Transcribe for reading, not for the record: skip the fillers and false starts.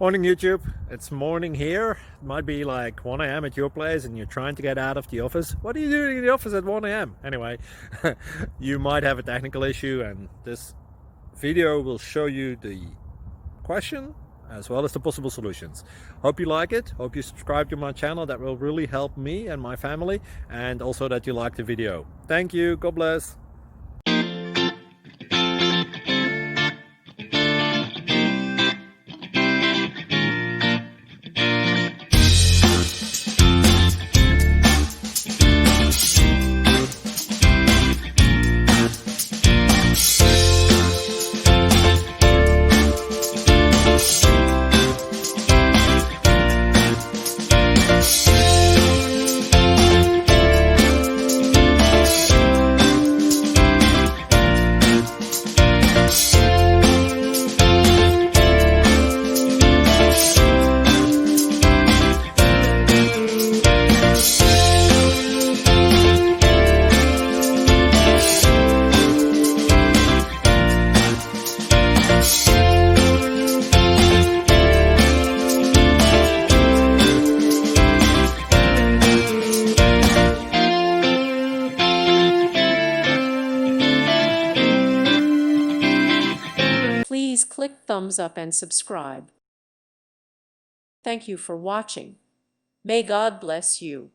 Morning YouTube, it's morning here. It might be like 1 a.m. at your place and you're trying to get out of the office. What are you doing in the office at 1 a.m.? Anyway, you might have a technical issue and this video will show you the question as well as the possible solutions. Hope you like it, hope you subscribe to my channel. That will really help me and my family, and also that you like the video. Thank you, God bless. Please click thumbs up and subscribe. Thank you for watching. May God bless you.